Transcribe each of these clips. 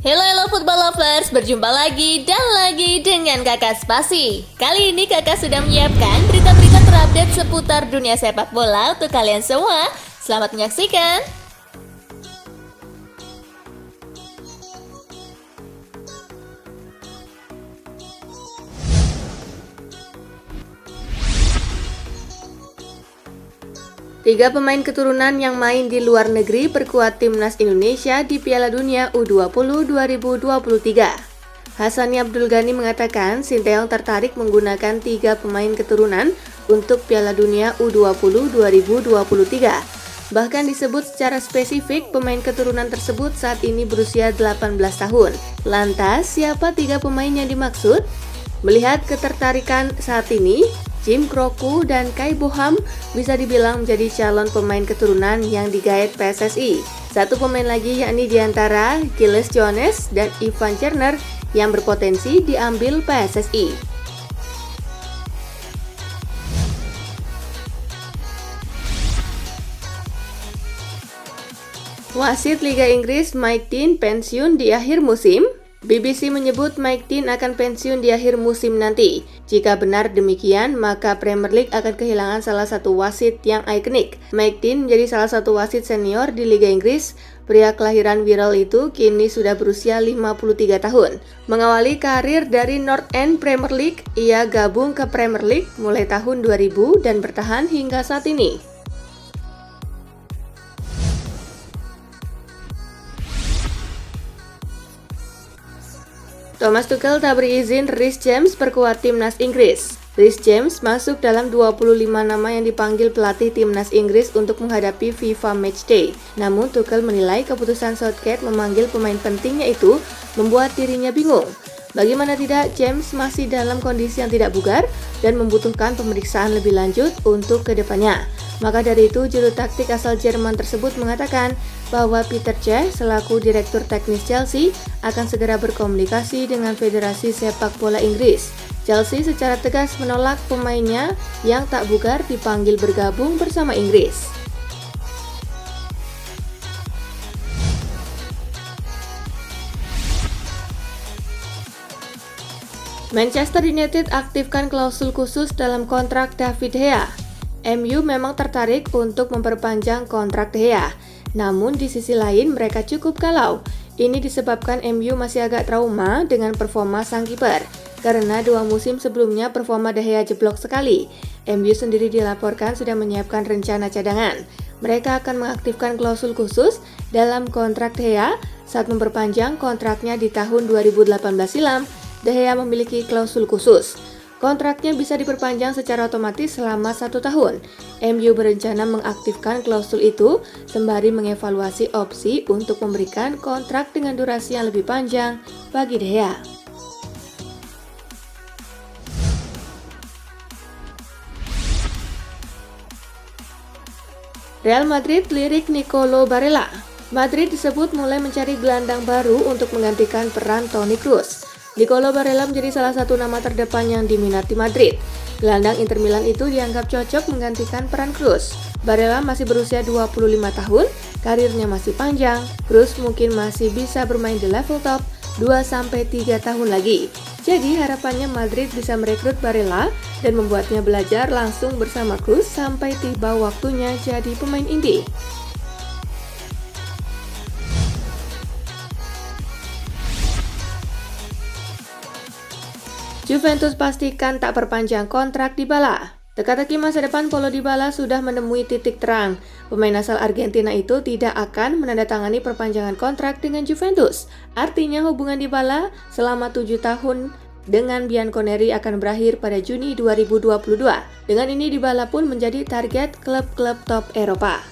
Hello football lovers, berjumpa lagi dan lagi dengan Kakak Spasi. Kali ini Kakak sudah menyiapkan berita-berita terupdate seputar dunia sepak bola untuk kalian semua. Selamat menyaksikan. Tiga pemain keturunan yang main di luar negeri perkuat timnas Indonesia di Piala Dunia U20 2023. Hassani Abdul Ghani mengatakan Sinteyong tertarik menggunakan tiga pemain keturunan untuk Piala Dunia U20 2023. Bahkan disebut secara spesifik pemain keturunan tersebut saat ini berusia 18 tahun. Lantas, siapa tiga pemain yang dimaksud? Melihat ketertarikan saat ini, Jim Kroku dan Kai Boham bisa dibilang menjadi calon pemain keturunan yang digait PSSI. Satu pemain lagi yakni diantara Giles Jones dan Ivan Cherner yang berpotensi diambil PSSI. Wasit Liga Inggris Mike Dean pensiun di akhir musim. BBC menyebut Mike Dean akan pensiun di akhir musim nanti. Jika benar demikian, maka Premier League akan kehilangan salah satu wasit yang ikonik. Mike Dean menjadi salah satu wasit senior di Liga Inggris. Pria kelahiran Wirral itu kini sudah berusia 53 tahun. Mengawali karir dari North End Premier League, ia gabung ke Premier League mulai tahun 2000 dan bertahan hingga saat ini. Thomas Tuchel tak beri izin Reece James perkuat timnas Inggris. Reece James masuk dalam 25 nama yang dipanggil pelatih timnas Inggris untuk menghadapi FIFA Matchday. Namun Tuchel menilai keputusan Southgate memanggil pemain pentingnya itu membuat dirinya bingung. Bagaimana tidak, James masih dalam kondisi yang tidak bugar dan membutuhkan pemeriksaan lebih lanjut untuk kedepannya. Maka dari itu, juru taktik asal Jerman tersebut mengatakan bahwa Peter Cech selaku direktur teknis Chelsea akan segera berkomunikasi dengan Federasi Sepak Bola Inggris. Chelsea secara tegas menolak pemainnya yang tak bugar dipanggil bergabung bersama Inggris. Manchester United aktifkan klausul khusus dalam kontrak David De Gea. MU memang tertarik untuk memperpanjang kontrak De Gea, namun di sisi lain mereka cukup galau. Ini disebabkan MU masih agak trauma dengan performa sang kiper, karena 2 musim sebelumnya performa De Gea jeblok sekali. MU sendiri dilaporkan sudah menyiapkan rencana cadangan. Mereka akan mengaktifkan klausul khusus dalam kontrak De Gea saat memperpanjang kontraknya di tahun 2018 silam. De Gea memiliki klausul khusus. Kontraknya bisa diperpanjang secara otomatis selama 1 tahun. MU berencana mengaktifkan klausul itu sembari mengevaluasi opsi untuk memberikan kontrak dengan durasi yang lebih panjang bagi De Gea. Real Madrid lirik Nicolo Barella. Madrid disebut mulai mencari gelandang baru untuk menggantikan peran Toni Kroos. Nicolo Barella menjadi salah satu nama terdepan yang diminati Madrid. Gelandang Inter Milan itu dianggap cocok menggantikan peran Kroos. Barella masih berusia 25 tahun, karirnya masih panjang. Kroos mungkin masih bisa bermain di level top 2-3 tahun lagi. Jadi harapannya Madrid bisa merekrut Barella dan membuatnya belajar langsung bersama Kroos sampai tiba waktunya jadi pemain inti. Juventus pastikan tak perpanjang kontrak Dybala. Teka-teki masa depan Paulo Dybala sudah menemui titik terang. Pemain asal Argentina itu tidak akan menandatangani perpanjangan kontrak dengan Juventus. Artinya hubungan Dybala selama 7 tahun dengan Bianconeri akan berakhir pada Juni 2022. Dengan ini Dybala pun menjadi target klub-klub top Eropa.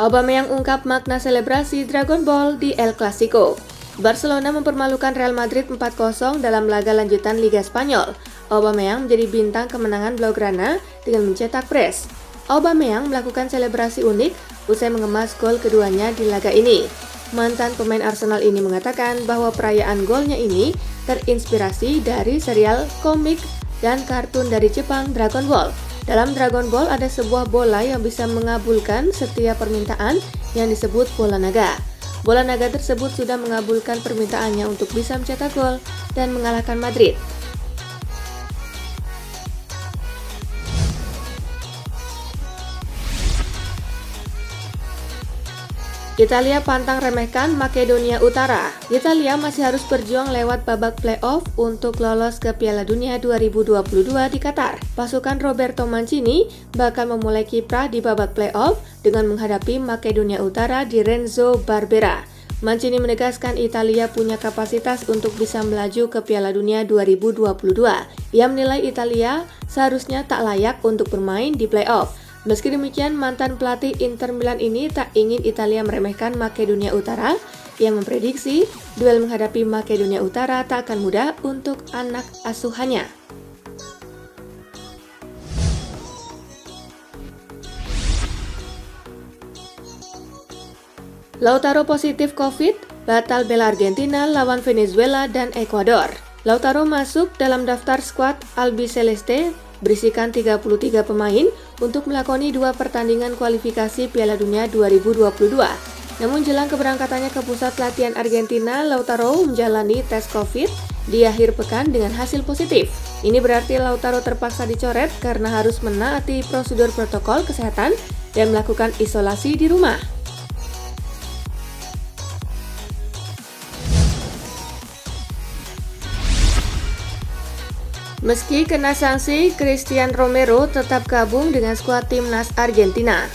Aubameyang ungkap makna selebrasi Dragon Ball di El Clasico. Barcelona mempermalukan Real Madrid 4-0 dalam laga lanjutan Liga Spanyol. Aubameyang menjadi bintang kemenangan Blaugrana dengan mencetak brace. Aubameyang melakukan selebrasi unik usai mengemas gol keduanya di laga ini. Mantan pemain Arsenal ini mengatakan bahwa perayaan golnya ini terinspirasi dari serial komik dan kartun dari Jepang Dragon Ball. Dalam Dragon Ball ada sebuah bola yang bisa mengabulkan setiap permintaan yang disebut bola naga. Bola naga tersebut sudah mengabulkan permintaannya untuk bisa mencetak gol dan mengalahkan Madrid. Italia pantang remehkan Makedonia Utara. Italia masih harus berjuang lewat babak playoff untuk lolos ke Piala Dunia 2022 di Qatar. Pasukan Roberto Mancini bakal memulai kiprah di babak playoff dengan menghadapi Makedonia Utara di Renzo Barbera. Mancini menegaskan Italia punya kapasitas untuk bisa melaju ke Piala Dunia 2022. Ia menilai Italia seharusnya tak layak untuk bermain di playoff. Meski demikian, mantan pelatih Inter Milan ini tak ingin Italia meremehkan Makedonia Utara. Ia memprediksi duel menghadapi Makedonia Utara tak akan mudah untuk anak asuhannya. Lautaro positif COVID, batal bela Argentina lawan Venezuela dan Ekuador. Lautaro masuk dalam daftar skuad Albiceleste berisikan 33 pemain untuk melakoni 2 pertandingan kualifikasi Piala Dunia 2022. Namun jelang keberangkatannya ke pusat latihan Argentina, Lautaro menjalani tes COVID di akhir pekan dengan hasil positif. Ini berarti Lautaro terpaksa dicoret karena harus menaati prosedur protokol kesehatan dan melakukan isolasi di rumah. Meski kena sanksi, Cristian Romero tetap gabung dengan skuad timnas Argentina.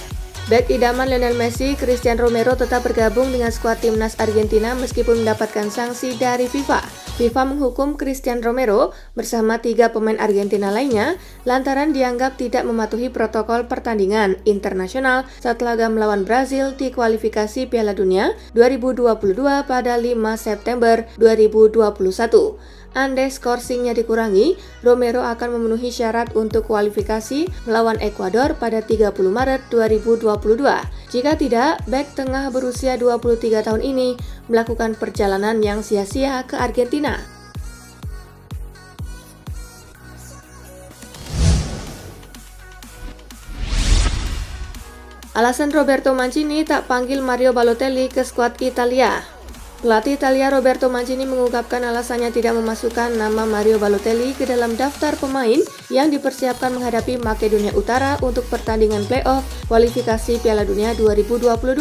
Bek idaman Lionel Messi, Cristian Romero tetap bergabung dengan skuad timnas Argentina meskipun mendapatkan sanksi dari FIFA. FIFA menghukum Cristian Romero bersama 3 pemain Argentina lainnya lantaran dianggap tidak mematuhi protokol pertandingan internasional saat laga melawan Brazil di kualifikasi Piala Dunia 2022 pada 5 September 2021. Andai scoringnya dikurangi, Romero akan memenuhi syarat untuk kualifikasi melawan Ekuador pada 30 Maret 2022. Jika tidak, bek tengah berusia 23 tahun ini melakukan perjalanan yang sia-sia ke Argentina. Alasan Roberto Mancini tak panggil Mario Balotelli ke skuad Italia. Pelatih Italia Roberto Mancini mengungkapkan alasannya tidak memasukkan nama Mario Balotelli ke dalam daftar pemain yang dipersiapkan menghadapi Makedonia Utara untuk pertandingan playoff kualifikasi Piala Dunia 2022.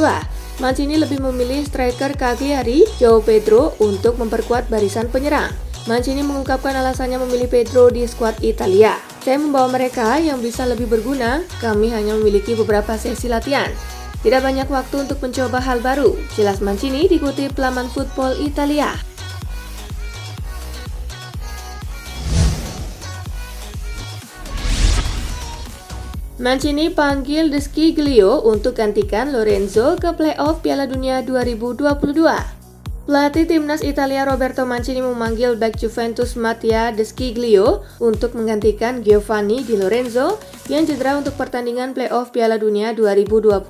Mancini lebih memilih striker Cagliari, João Pedro untuk memperkuat barisan penyerang. Mancini mengungkapkan alasannya memilih Pedro di skuad Italia. Saya membawa mereka yang bisa lebih berguna, kami hanya memiliki beberapa sesi latihan. Tidak banyak waktu untuk mencoba hal baru, jelas Mancini dikutip laman Football Italia. Mancini panggil De Sciglio untuk gantikan Lorenzo ke playoff Piala Dunia 2022. Pelatih timnas Italia Roberto Mancini memanggil bek Juventus Mattia De Sciglio untuk menggantikan Giovanni Di Lorenzo yang cedera untuk pertandingan playoff Piala Dunia 2022.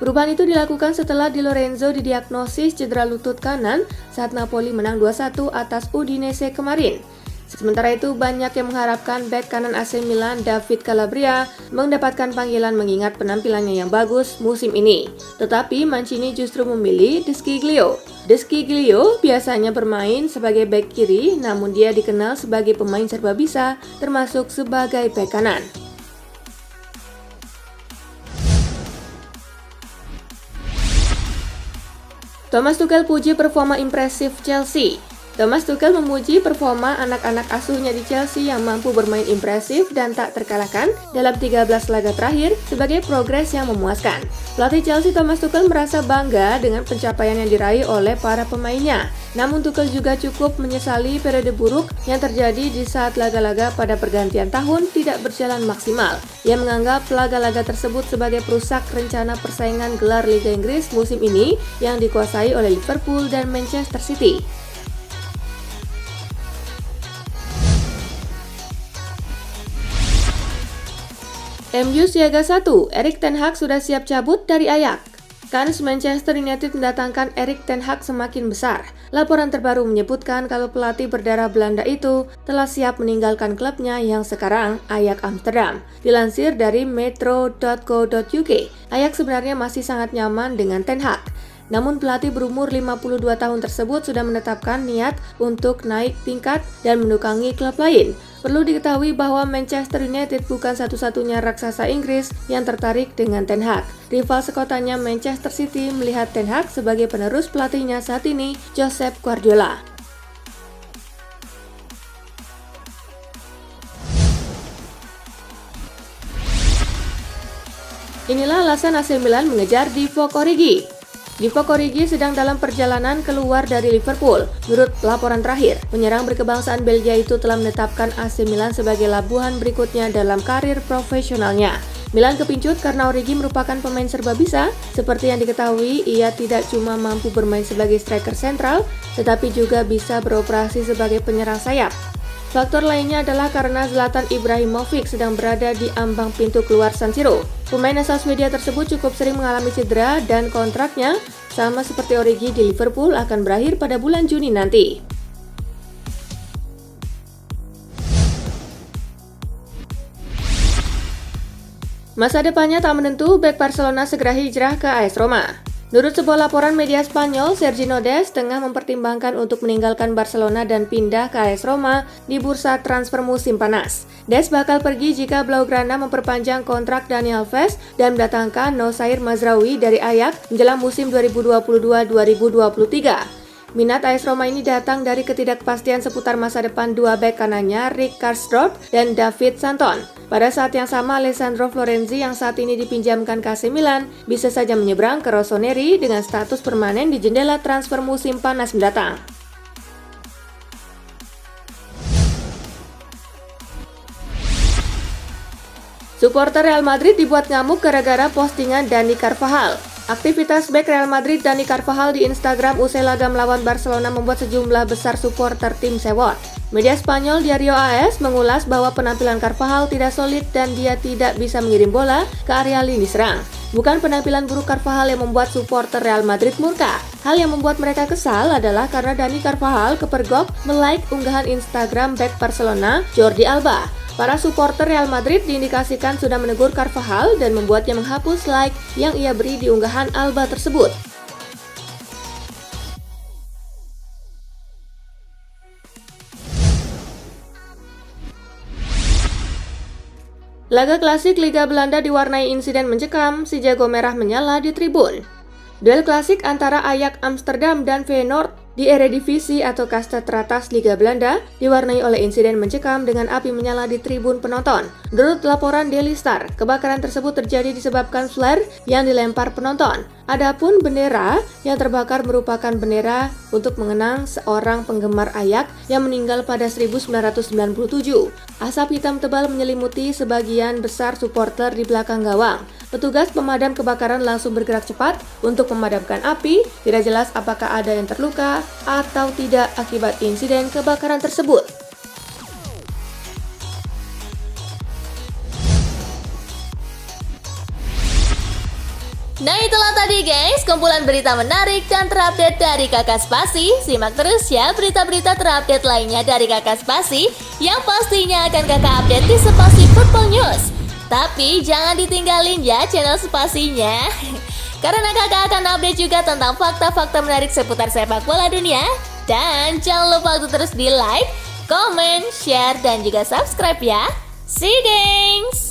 Perubahan itu dilakukan setelah Di Lorenzo didiagnosis cedera lutut kanan saat Napoli menang 2-1 atas Udinese kemarin. Sementara itu, banyak yang mengharapkan bek kanan AC Milan David Calabria mendapatkan panggilan mengingat penampilannya yang bagus musim ini. Tetapi Mancini justru memilih De Sciglio. De Sciglio biasanya bermain sebagai bek kiri, namun dia dikenal sebagai pemain serba bisa, termasuk sebagai bek kanan. Thomas Tuchel puji performa impresif Chelsea. Thomas Tuchel memuji performa anak-anak asuhnya di Chelsea yang mampu bermain impresif dan tak terkalahkan dalam 13 laga terakhir sebagai progres yang memuaskan. Pelatih Chelsea Thomas Tuchel merasa bangga dengan pencapaian yang diraih oleh para pemainnya. Namun Tuchel juga cukup menyesali periode buruk yang terjadi di saat laga-laga pada pergantian tahun tidak berjalan maksimal. Ia menganggap laga-laga tersebut sebagai perusak rencana persaingan gelar Liga Inggris musim ini yang dikuasai oleh Liverpool dan Manchester City. MU siaga 1, Erik ten Hag sudah siap cabut dari Ajax. Kans Manchester United mendatangkan Erik ten Hag semakin besar. Laporan terbaru menyebutkan kalau pelatih berdarah Belanda itu telah siap meninggalkan klubnya yang sekarang Ajax Amsterdam. Dilansir dari metro.co.uk, Ajax sebenarnya masih sangat nyaman dengan ten Hag. Namun pelatih berumur 52 tahun tersebut sudah menetapkan niat untuk naik tingkat dan mendukangi klub lain. Perlu diketahui bahwa Manchester United bukan satu-satunya raksasa Inggris yang tertarik dengan ten Hag. Rival sekotanya Manchester City melihat ten Hag sebagai penerus pelatihnya saat ini, Josep Guardiola. Inilah alasan AC Milan mengejar Divock Origi. Divock Origi sedang dalam perjalanan keluar dari Liverpool. Menurut laporan terakhir, penyerang berkebangsaan Belgia itu telah menetapkan AC Milan sebagai labuhan berikutnya dalam karir profesionalnya. Milan kepincut karena Origi merupakan pemain serba bisa. Seperti yang diketahui, ia tidak cuma mampu bermain sebagai striker sentral, tetapi juga bisa beroperasi sebagai penyerang sayap. Faktor lainnya adalah karena Zlatan Ibrahimovic sedang berada di ambang pintu keluar San Siro. Pemain asal Swedia tersebut cukup sering mengalami cedera dan kontraknya, sama seperti Origi di Liverpool, akan berakhir pada bulan Juni nanti. Masa depannya tak menentu, bek Barcelona segera hijrah ke AS Roma. Menurut sebuah laporan media Spanyol, Sergio Des tengah mempertimbangkan untuk meninggalkan Barcelona dan pindah ke AS Roma di bursa transfer musim panas. Des bakal pergi jika Blaugrana memperpanjang kontrak Dani Alves dan mendatangkan Noussair Mazraoui dari Ajax menjelang musim 2022-2023. Minat AS Roma ini datang dari ketidakpastian seputar masa depan dua bek kanannya Rick Karsdorp dan David Santon. Pada saat yang sama, Alessandro Florenzi yang saat ini dipinjamkan ke AC Milan bisa saja menyeberang ke Rossoneri dengan status permanen di jendela transfer musim panas mendatang. Supporter Real Madrid dibuat ngamuk gara-gara postingan Dani Carvajal. Aktivitas bek Real Madrid Dani Carvajal di Instagram usai laga melawan Barcelona membuat sejumlah besar supporter tim sewot. Media Spanyol Diario AS mengulas bahwa penampilan Carvajal tidak solid dan dia tidak bisa mengirim bola ke area lini serang. Bukan penampilan buruk Carvajal yang membuat supporter Real Madrid murka. Hal yang membuat mereka kesal adalah karena Dani Carvajal kepergok melike unggahan Instagram bek Barcelona Jordi Alba. Para supporter Real Madrid diindikasikan sudah menegur Carvajal dan membuatnya menghapus like yang ia beri di unggahan Alba tersebut. Laga klasik Liga Belanda diwarnai insiden mencekam, si jago merah menyala di tribun. Duel klasik antara Ajax Amsterdam dan Feyenoord di Eredivisie atau kasta teratas Liga Belanda diwarnai oleh insiden mencekam dengan api menyala di tribun penonton. Menurut laporan Daily Star, kebakaran tersebut terjadi disebabkan flare yang dilempar penonton. Adapun bendera yang terbakar merupakan bendera untuk mengenang seorang penggemar Ajax yang meninggal pada 1997. Asap hitam tebal menyelimuti sebagian besar supporter di belakang gawang. Petugas pemadam kebakaran langsung bergerak cepat untuk memadamkan api. Tidak jelas apakah ada yang terluka atau tidak akibat insiden kebakaran tersebut. Nah itulah tadi guys, kumpulan berita menarik dan terupdate dari Kakak Spasi. Simak terus ya berita-berita terupdate lainnya dari Kakak Spasi yang pastinya akan Kakak update di Spasi Football News. Tapi jangan ditinggalin ya channel Spasinya, karena kakak akan update juga tentang fakta-fakta menarik seputar sepak bola dunia. Dan jangan lupa untuk terus di like, comment, share, dan juga subscribe ya. See you gengs!